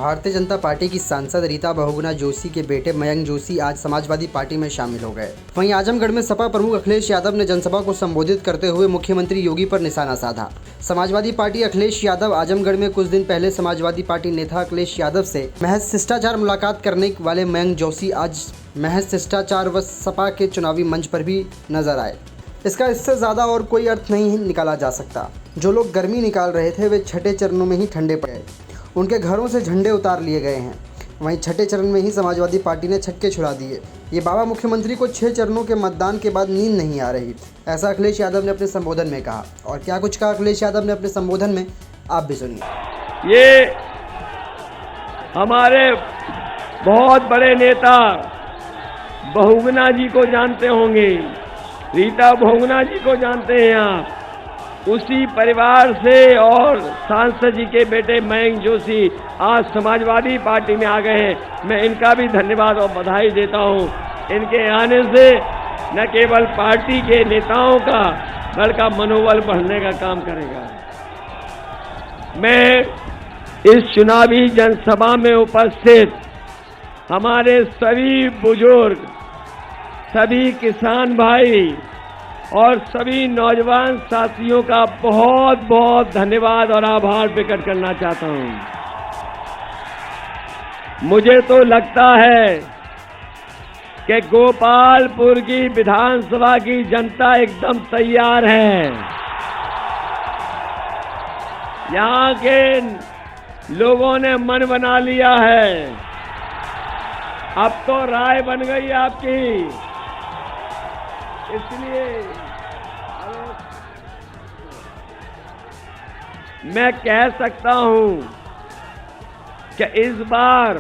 Bharatiya Janata party की सांसद रीता बहुगुणा जोशी के बेटे मयंक जोशी आज समाजवादी पार्टी में शामिल हो गए। वहीं आजमगढ़ में सपा प्रमुख अखिलेश यादव ने जनसभा को संबोधित करते हुए मुख्यमंत्री योगी पर निशाना साधा। समाजवादी पार्टी अखिलेश यादव आजमगढ़ में कुछ दिन पहले समाजवादी पार्टी नेता अखिलेश यादव से महज शिष्टाचार मुलाकात करने वाले मयंक जोशी आज महज शिष्टाचार व सपा के चुनावी मंच पर भी नजर आए। इसका इससे ज़्यादा और कोई अर्थ नहीं निकाला जा सकता। जो लोग गर्मी निकाल रहे थे वे छठे चरणों में ही ठंडे पड़े, उनके घरों से झंडे उतार लिए गए हैं। वहीं छठे चरण में ही समाजवादी पार्टी ने छक्के छुड़ा दिए। ये बाबा मुख्यमंत्री को 6 चरणों के मतदान के बाद नींद नहीं आ रही, ऐसा अखिलेश यादव ने अपने संबोधन में कहा। और क्या कुछ कहा अखिलेश यादव ने अपने संबोधन में, आप भी सुनिए। ये हमारे बहुत बड़े नेता बहुगुणा जी को जानते होंगे, रीता बहुगुणा जी को जानते हैं आप। उसी परिवार से और सांसद जी के बेटे मयंक जोशी आज समाजवादी पार्टी में आ गए हैं। मैं इनका भी धन्यवाद और बधाई देता हूं। इनके आने से न केवल पार्टी के नेताओं का बल्कि मनोबल बढ़ने का काम करेगा। मैं इस चुनावी जनसभा में उपस्थित हमारे सभी बुजुर्ग, सभी किसान भाई और सभी नौजवान साथियों का बहुत बहुत धन्यवाद और आभार प्रकट करना चाहता हूं। मुझे तो लगता है कि गोपालपुर की विधानसभा की जनता एकदम तैयार है। यहां के लोगों ने मन बना लिया है। अब तो राय बन गई आपकी, इसलिए मैं कह सकता हूं कि इस बार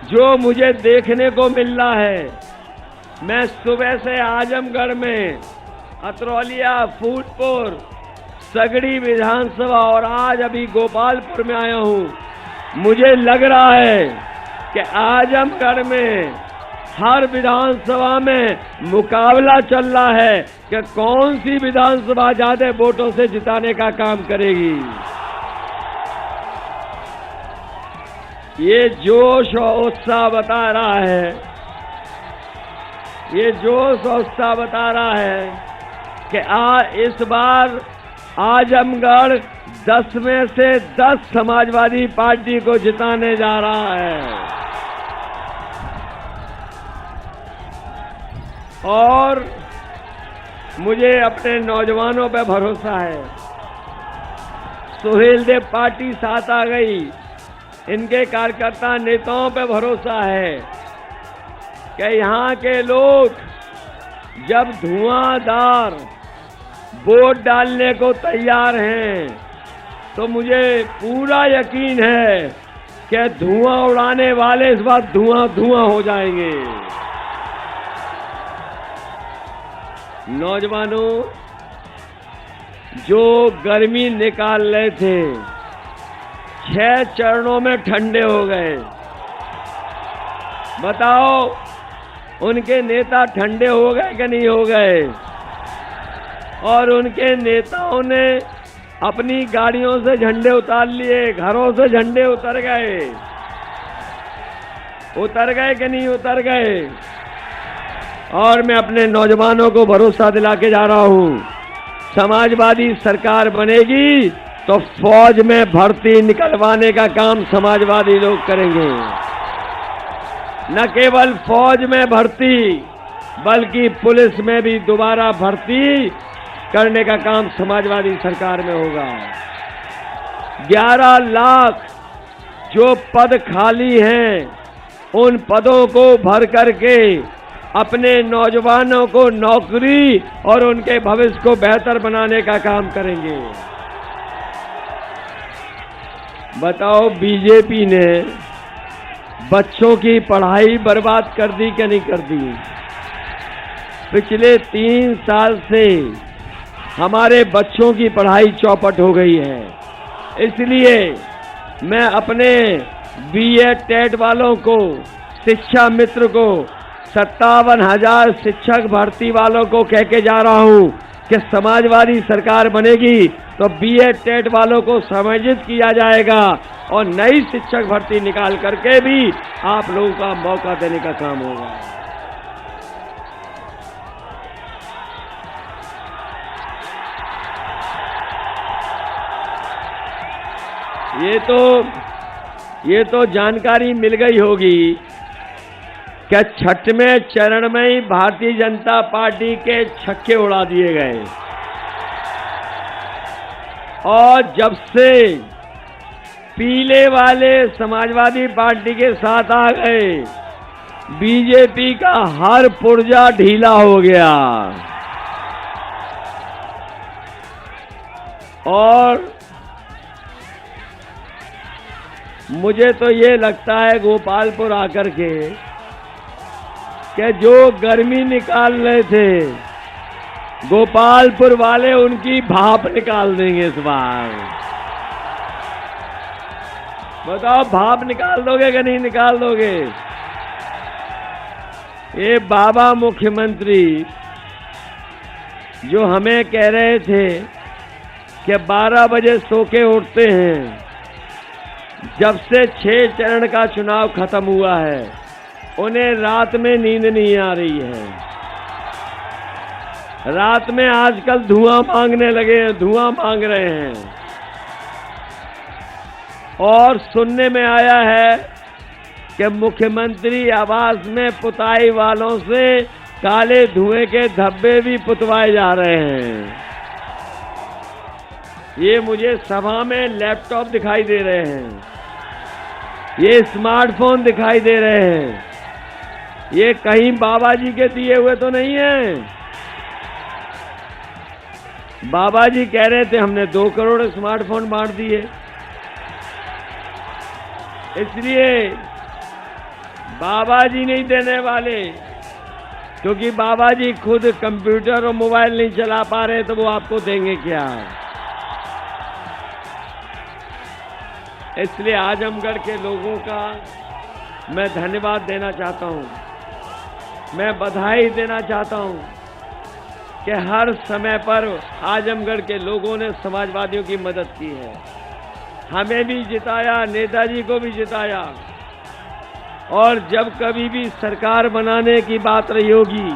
जो मुझे देखने को मिल रहा है, मैं सुबह से आजमगढ़ में अतरौलिया, फूलपुर, सगड़ी विधानसभा और आज अभी गोपालपुर में आया हूं। मुझे लग रहा है कि आजमगढ़ में हर विधानसभा में मुकाबला चल रहा है कि कौन सी विधानसभा ज्यादा वोटों से जिताने का काम करेगी। ये जोश और उत्साह बता रहा है, ये जोश और उत्साह बता रहा है कि इस बार आजमगढ़ 10 में से 10 समाजवादी पार्टी को जिताने जा रहा है। और मुझे अपने नौजवानों पे भरोसा है। सुहेल देव पार्टी साथ आ गई, इनके कार्यकर्ता नेताओं पे भरोसा है कि यहाँ के लोग जब धुआंधार वोट डालने को तैयार हैं तो मुझे पूरा यकीन है कि धुआं उड़ाने वाले इस बार धुआं धुआं हो जाएंगे। नौजवानों, जो गर्मी निकाल रहे थे 6 चरणों में ठंडे हो गए। बताओ उनके नेता ठंडे हो गए कि नहीं हो गए? और उनके नेताओं ने अपनी गाड़ियों से झंडे उतार लिए, घरों से झंडे उतर गए कि नहीं उतर गए? और मैं अपने नौजवानों को भरोसा दिला के जा रहा हूं, समाजवादी सरकार बनेगी तो फौज में भर्ती निकलवाने का काम समाजवादी लोग करेंगे। न केवल फौज में भर्ती बल्कि पुलिस में भी दोबारा भर्ती करने का काम समाजवादी सरकार में होगा। 11 लाख जो पद खाली हैं उन पदों को भर करके अपने नौजवानों को नौकरी और उनके भविष्य को बेहतर बनाने का काम करेंगे। बताओ बीजेपी ने बच्चों की पढ़ाई बर्बाद कर दी कि नहीं कर दी? पिछले 3 साल से हमारे बच्चों की पढ़ाई चौपट हो गई है। इसलिए मैं अपने बीएड टेट वालों को, शिक्षा मित्र को, 57,000 शिक्षक भर्ती वालों को कह के जा रहा हूं कि समाजवादी सरकार बनेगी तो बीएड टेट वालों को समायोजित किया जाएगा और नई शिक्षक भर्ती निकाल करके भी आप लोगों का मौका देने का काम होगा। ये तो जानकारी मिल गई होगी कि छठवें चरण में ही भारतीय जनता पार्टी के छक्के उड़ा दिए गए और जब से पीले वाले समाजवादी पार्टी के साथ आ गए बीजेपी का हर पुर्जा ढीला हो गया और मुझे तो ये लगता है गोपालपुर आकर के कि जो गर्मी निकाल रहे थे गोपालपुर वाले उनकी भाप निकाल देंगे इस बार। बताओ भाप निकाल दोगे कि नहीं निकाल दोगे? ये बाबा मुख्यमंत्री जो हमें कह रहे थे कि 12 बजे सो के उठते हैं, जब से 6 चरण का चुनाव खत्म हुआ है उन्हें रात में नींद नहीं आ रही है। रात में आजकल धुआं मांगने लगे हैं, धुआं मांग रहे हैं और सुनने में आया है कि मुख्यमंत्री आवास में पुताई वालों से काले धुएं के धब्बे भी पुतवाए जा रहे हैं। ये मुझे सभा में लैपटॉप दिखाई दे रहे हैं, ये स्मार्टफोन दिखाई दे रहे हैं, ये कहीं बाबा जी के दिए हुए तो नहीं है। बाबा जी कह रहे थे हमने 2 करोड़ स्मार्टफोन बांट दिए। इसलिए बाबा जी नहीं देने वाले, क्योंकि बाबा जी खुद कंप्यूटर और मोबाइल नहीं चला पा रहे तो वो आपको देंगे क्या? इसलिए आजमगढ़ के लोगों का मैं धन्यवाद देना चाहता हूं, मैं बधाई देना चाहता हूं कि हर समय पर आजमगढ़ के लोगों ने समाजवादियों की मदद की है। हमें भी जिताया, नेताजी को भी जिताया और जब कभी भी सरकार बनाने की बात रही होगी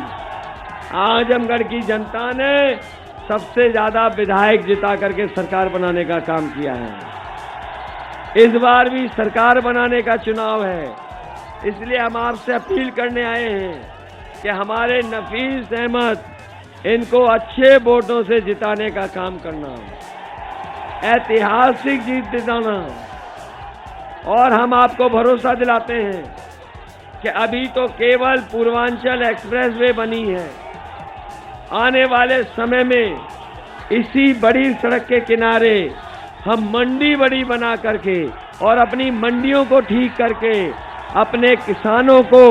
आजमगढ़ की जनता ने सबसे ज्यादा विधायक जिता करके सरकार बनाने का काम किया है। इस बार भी सरकार बनाने का चुनाव है, इसलिए हम आपसे अपील करने आए हैं कि हमारे नफीस अहमद इनको अच्छे वोटों से जिताने का काम करना, ऐतिहासिक जीत दिलाना। और हम आपको भरोसा दिलाते हैं कि अभी तो केवल पूर्वांचल एक्सप्रेसवे बनी है, आने वाले समय में इसी बड़ी सड़क के किनारे हम मंडी बड़ी बना करके और अपनी मंडियों को ठीक करके अपने किसानों को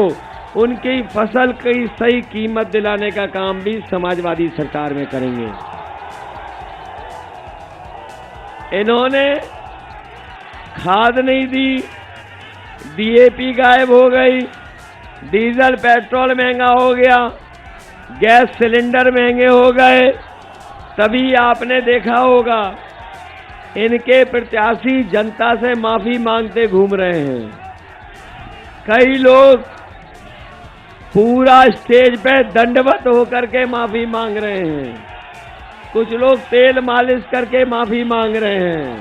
उनकी फसल की सही कीमत दिलाने का काम भी समाजवादी सरकार में करेंगे। इन्होंने खाद नहीं दी, डीएपी गायब हो गई, डीजल पेट्रोल महंगा हो गया, गैस सिलेंडर महंगे हो गए। तभी आपने देखा होगा इनके प्रत्याशी जनता से माफी मांगते घूम रहे हैं। कई लोग पूरा स्टेज पे दंडवत होकर के माफी मांग रहे हैं, कुछ लोग तेल मालिश करके माफी मांग रहे हैं,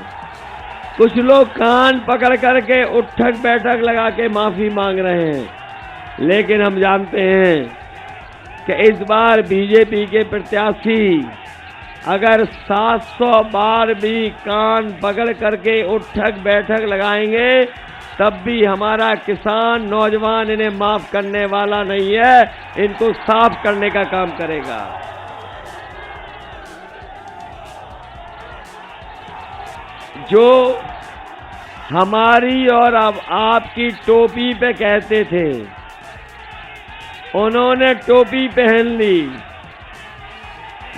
कुछ लोग कान पकड़ करके उठक बैठक लगा के माफी मांग रहे हैं। लेकिन हम जानते हैं कि इस बार बीजेपी के प्रत्याशी अगर 700 बार भी कान पकड़ करके उठक बैठक लगाएंगे तब भी हमारा किसान नौजवान इन्हें माफ करने वाला नहीं है, इनको साफ करने का काम करेगा। जो हमारी और अब आपकी टोपी पे कहते थे, उन्होंने टोपी पहन ली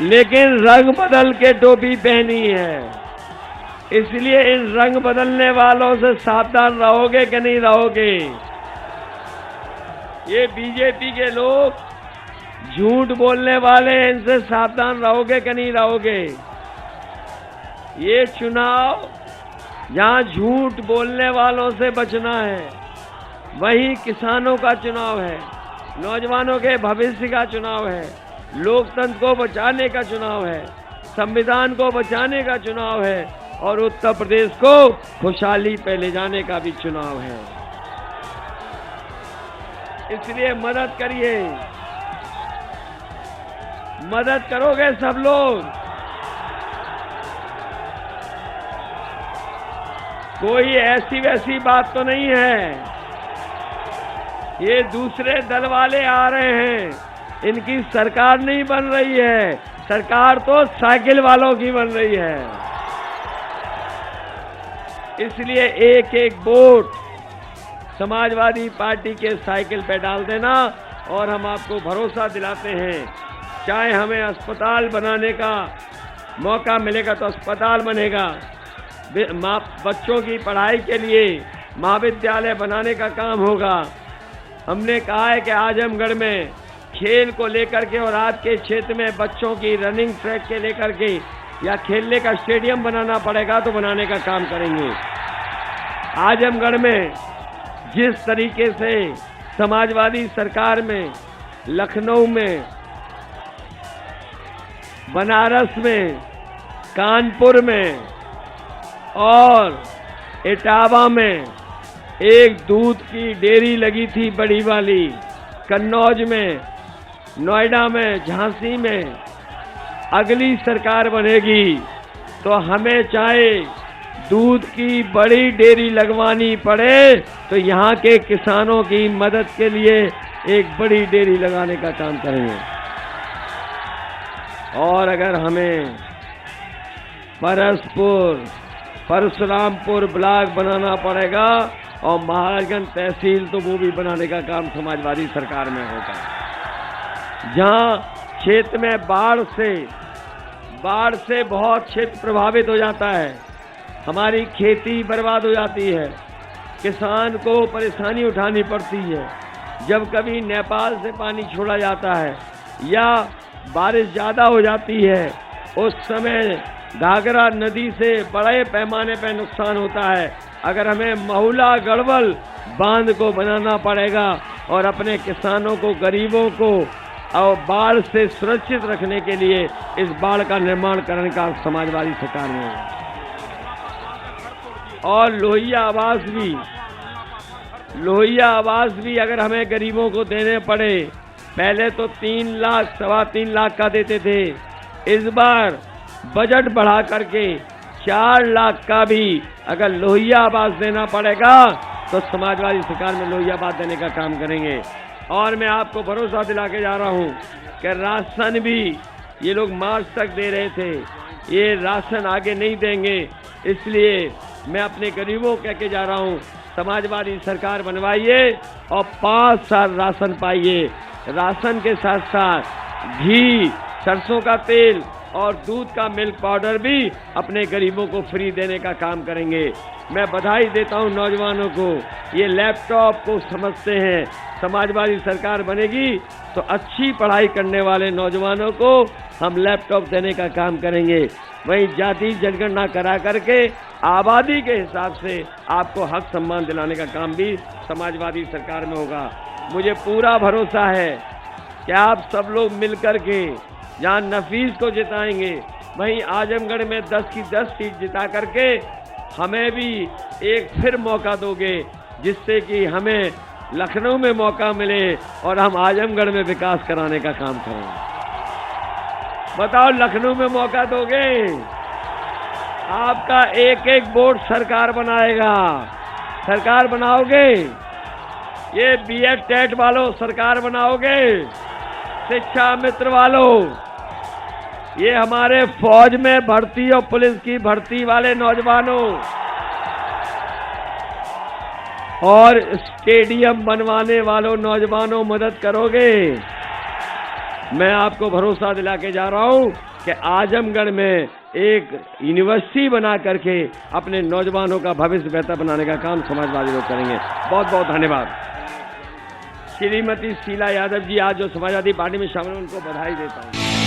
लेकिन रंग बदल के टोपी पहनी है। इसलिए इन रंग बदलने वालों से सावधान रहोगे कि नहीं रहोगे? ये बीजेपी के लोग झूठ बोलने वाले, इनसे सावधान रहोगे कि नहीं रहोगे? ये चुनाव जहां झूठ बोलने वालों से बचना है, वही किसानों का चुनाव है, नौजवानों के भविष्य का चुनाव है, लोकतंत्र को बचाने का चुनाव है, संविधान को बचाने का चुनाव है और उत्तर प्रदेश को खुशहाली पे ले जाने का भी चुनाव है। इसलिए मदद करिए, मदद करोगे सब लोग। कोई ऐसी वैसी बात तो नहीं है। ये दूसरे दल वाले आ रहे हैं, इनकी सरकार नहीं बन रही है, सरकार तो साइकिल वालों की बन रही है। इसलिए एक एक वोट समाजवादी पार्टी के साइकिल पे डाल देना और हम आपको भरोसा दिलाते हैं, चाहे हमें अस्पताल बनाने का मौका मिलेगा तो अस्पताल बनेगा, बच्चों की पढ़ाई के लिए महाविद्यालय बनाने का काम होगा। हमने कहा है कि आजमगढ़ में खेल को लेकर के और आज के क्षेत्र में बच्चों की रनिंग ट्रैक के लेकर के या खेलने का स्टेडियम बनाना पड़ेगा तो बनाने का काम करेंगे। आजमगढ़ में जिस तरीके से समाजवादी सरकार में, लखनऊ में, बनारस में, कानपुर में और इटावा में एक दूध की डेयरी लगी थी बड़ी वाली, कन्नौज में, नोएडा में, झांसी में, अगली सरकार बनेगी तो हमें चाहे दूध की बड़ी डेयरी लगवानी पड़े तो यहाँ के किसानों की मदद के लिए एक बड़ी डेयरी लगाने का काम करेंगे। और अगर हमें परसपुर, परशुरामपुर ब्लॉक बनाना पड़ेगा और महाराजगंज तहसील तो वो भी बनाने का काम समाजवादी सरकार में होगा। जहां क्षेत्र में बाढ़ से बहुत क्षेत्र प्रभावित हो जाता है, हमारी खेती बर्बाद हो जाती है, किसान को परेशानी उठानी पड़ती है। जब कभी नेपाल से पानी छोड़ा जाता है या बारिश ज़्यादा हो जाती है, उस समय घाघरा नदी से बड़े पैमाने पर नुकसान होता है। अगर हमें महुला गढ़वल बांध को बनाना पड़ेगा और अपने किसानों को, गरीबों को और बाढ़ से सुरक्षित रखने के लिए इस बाढ़ का निर्माण करने का समाजवादी सरकार में होगा। और लोहिया आवास भी अगर हमें गरीबों को देने पड़े, पहले तो 3 लाख, 3.25 लाख का देते थे, इस बार बजट बढ़ा करके 4 लाख का भी अगर लोहिया आवास देना पड़ेगा तो समाजवादी सरकार में लोहिया आवास देने का काम करेंगे। और मैं आपको भरोसा दिला के जा रहा हूं कि राशन भी ये लोग मार्च तक दे रहे थे, ये राशन आगे नहीं देंगे। इसलिए मैं अपने गरीबों को कह के जा रहा हूं, समाजवादी सरकार बनवाइए और 5 साल राशन पाइए। राशन के साथ साथ घी, सरसों का तेल और दूध का मिल्क पाउडर भी अपने गरीबों को फ्री देने का काम करेंगे। मैं बधाई देता हूं नौजवानों को, ये लैपटॉप को समझते हैं। समाजवादी सरकार बनेगी तो अच्छी पढ़ाई करने वाले नौजवानों को हम लैपटॉप देने का काम करेंगे। वहीं जाति जनगणना करा करके आबादी के हिसाब से आपको हक सम्मान दिलाने का काम भी समाजवादी सरकार में होगा। मुझे पूरा भरोसा है कि आप सब लोग मिलकर के जहाँ नफीस को जिताएंगे, वहीं आजमगढ़ में 10 की 10 सीट जिता करके हमें भी एक फिर मौका दोगे, जिससे कि हमें लखनऊ में मौका मिले और हम आजमगढ़ में विकास कराने का काम करेंगे। बताओ, लखनऊ में मौका दोगे? आपका एक एक वोट सरकार बनाएगा। सरकार बनाओगे? ये बीएड टेट वालों सरकार बनाओगे? शिक्षा मित्र वालों, ये हमारे फौज में भर्ती और पुलिस की भर्ती वाले नौजवानों और स्टेडियम बनवाने वालों नौजवानों, मदद करोगे? मैं आपको भरोसा दिला के जा रहा हूं कि आजमगढ़ में एक यूनिवर्सिटी बना करके अपने नौजवानों का भविष्य बेहतर बनाने का काम समाजवादी लोग करेंगे। बहुत बहुत धन्यवाद। श्रीमती शीला यादव जी आज जो समाजवादी पार्टी में शामिल हैं उनको बधाई देता हूं।